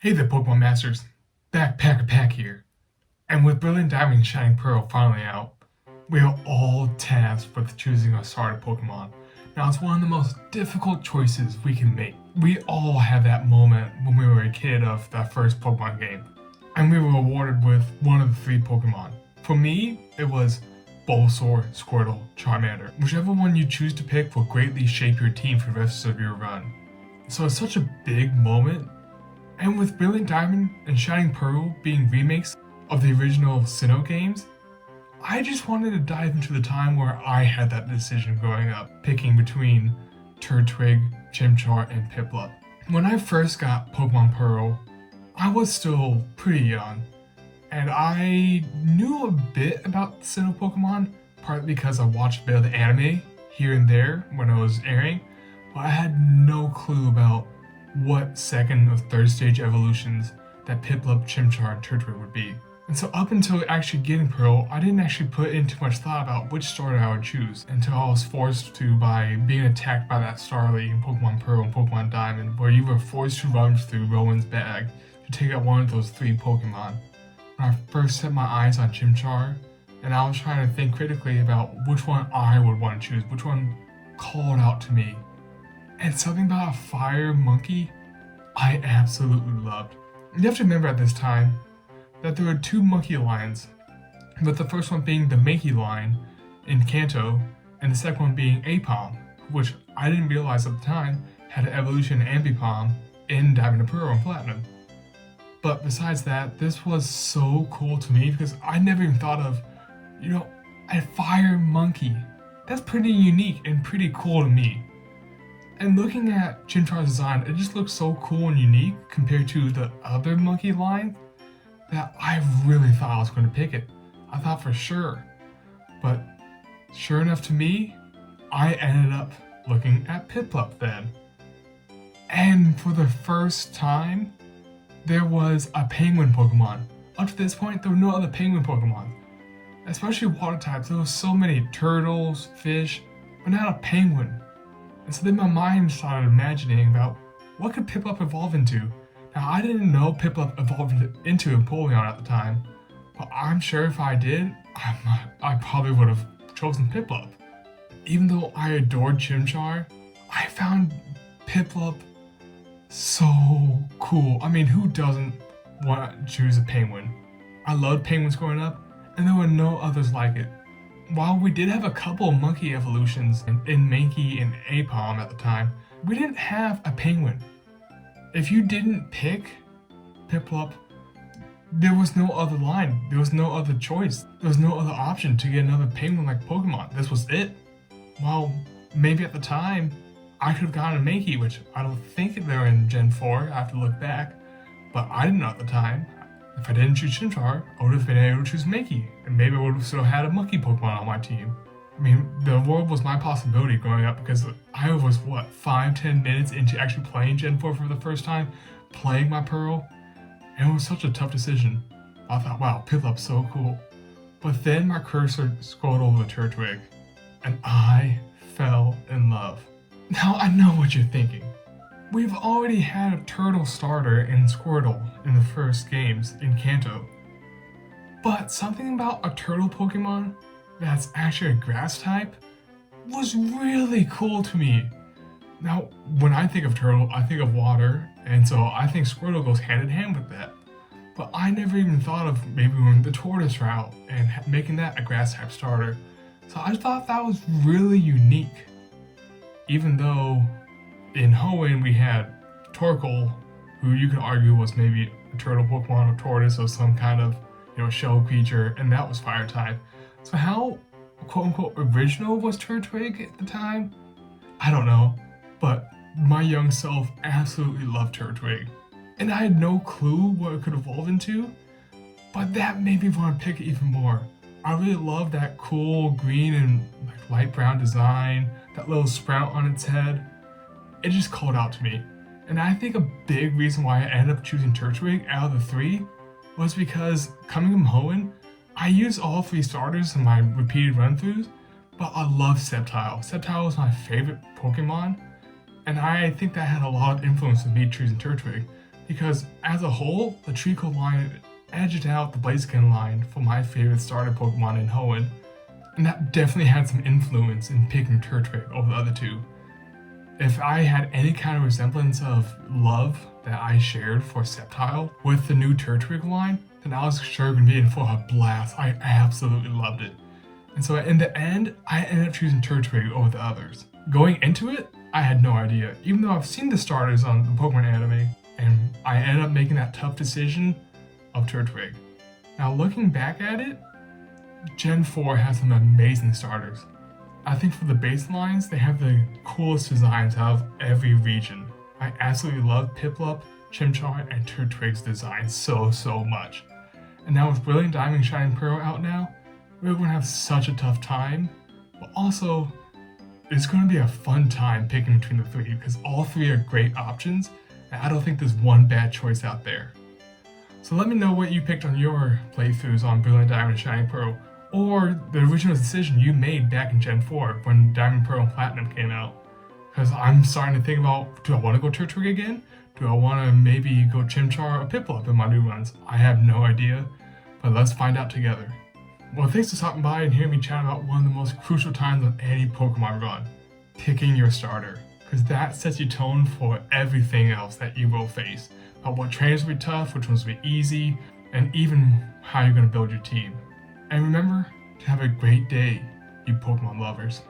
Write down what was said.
Hey there, Pokemon Masters. Backpacker Pack here. And with Brilliant Diamond and Shining Pearl finally out, we are all tasked with choosing our starter Pokemon. Now, it's one of the most difficult choices we can make. We all have that moment when we were a kid of that first Pokemon game, and we were awarded with one of the three Pokemon. For me, it was Bulbasaur, Squirtle, Charmander. Whichever one you choose to pick will greatly shape your team for the rest of your run. So it's such a big moment, and with Brilliant Diamond and Shining Pearl being remakes of the original Sinnoh games, I just wanted to dive into the time where I had that decision growing up, picking between Turtwig, Chimchar, and Piplup. When I first got Pokemon Pearl, I was still pretty young, and I knew a bit about Sinnoh Pokemon, partly because I watched a bit of the anime here and there when it was airing, but I had no clue about what second or third stage evolutions that Piplup, Chimchar, and Turtwig would be. And so up until actually getting Pearl, I didn't actually put in too much thought about which starter I would choose until I was forced to by being attacked by that Starly in Pokemon Pearl and Pokemon Diamond, where you were forced to run through Rowan's bag to take out one of those three Pokemon. When I first set my eyes on Chimchar, and I was trying to think critically about which one I would want to choose, which one called out to me. And something about a fire monkey I absolutely loved. You have to remember at this time that there were two monkey lines, with the first one being the Mankey line in Kanto, and the second one being Apom, which I didn't realize at the time had an evolution Ambipom in Diamond and Pearl and Platinum. But besides that, this was so cool to me because I never even thought of, a fire monkey. That's pretty unique and pretty cool to me. And looking at Chimchar's design, it just looks so cool and unique compared to the other monkey line that I really thought I was going to pick it. I thought for sure. But sure enough to me, I ended up looking at Piplup then. And for the first time, there was a penguin Pokemon. Up to this point, there were no other penguin Pokemon. Especially water types, there were so many turtles, fish, but not a penguin. And so then my mind started imagining about what could Piplup evolve into. Now I didn't know Piplup evolved into Empoleon at the time, but I'm sure if I did, I probably would have chosen Piplup. Even though I adored Chimchar, I found Piplup so cool. I mean, who doesn't want to choose a penguin? I loved penguins growing up, and there were no others like it. While we did have a couple of monkey evolutions in Mankey and Apom at the time, we didn't have a penguin. If you didn't pick Piplup, there was no other line. There was no other choice. There was no other option to get another penguin-like Pokemon. This was it. Well, maybe at the time, I could have gotten a Mankey, which I don't think they're in Gen 4. I have to look back. But I didn't know at the time. If I didn't choose Chimchar, I would have been able to choose Mankey, and maybe I would have still had a monkey Pokemon on my team. I mean, the world was my possibility growing up because I was, 5-10 minutes into actually playing Gen 4 for the first time, playing my Pearl, and it was such a tough decision. I thought, wow, Piplup's so cool. But then my cursor scrolled over the Turtwig, and I fell in love. Now I know what you're thinking. We've already had a turtle starter in Squirtle in the first games in Kanto. But something about a turtle Pokemon that's actually a grass type was really cool to me. Now, when I think of turtle, I think of water, and so I think Squirtle goes hand in hand with that. But I never even thought of maybe going the tortoise route and making that a grass type starter. So I thought that was really unique. Even though in Hoenn we had Torkoal, who you could argue was maybe a turtle Pokemon or tortoise or some kind of, shell creature, and that was fire type. So how quote unquote original was Turtwig at the time? I don't know, but my young self absolutely loved Turtwig. And I had no clue what it could evolve into, but that made me want to pick it even more. I really love that cool green and light brown design, that little sprout on its head. It just called out to me. And I think a big reason why I ended up choosing Turtwig out of the three was because coming from Hoenn, I used all three starters in my repeated run-throughs, but I love Sceptile. Sceptile was my favorite Pokemon, and I think that had a lot of influence in me choosing Turtwig. because as a whole, the Treecko line edged out the Blaziken line for my favorite starter Pokemon in Hoenn, and that definitely had some influence in picking Turtwig over the other two. If I had any kind of resemblance of love that I shared for Sceptile with the new Turtwig line, then I was sure going to be in for a blast. I absolutely loved it. And so in the end, I ended up choosing Turtwig over the others. Going into it, I had no idea, even though I've seen the starters on the Pokemon anime, and I ended up making that tough decision of Turtwig. Now looking back at it, Gen 4 has some amazing starters. I think for the baselines, they have the coolest designs out of every region. I absolutely love Piplup, Chimchar, and Turtwig's designs so much. And now with Brilliant Diamond Shining Pearl out now, we're going to have such a tough time, but also it's going to be a fun time picking between the three because all three are great options, and I don't think there's one bad choice out there. So let me know what you picked on your playthroughs on Brilliant Diamond Shining Pearl, or the original decision you made back in Gen 4 when Diamond, Pearl, and Platinum came out. Because I'm starting to think about, do I want to go Turtwig again? Do I want to maybe go Chimchar or Piplup in my new runs? I have no idea, but let's find out together. Well, thanks for stopping by and hearing me chat about one of the most crucial times on any Pokemon run, picking your starter. Because that sets your tone for everything else that you will face. About what trainers will be tough, which ones will be easy, and even how you're going to build your team. And remember to have a great day, you Pokemon lovers.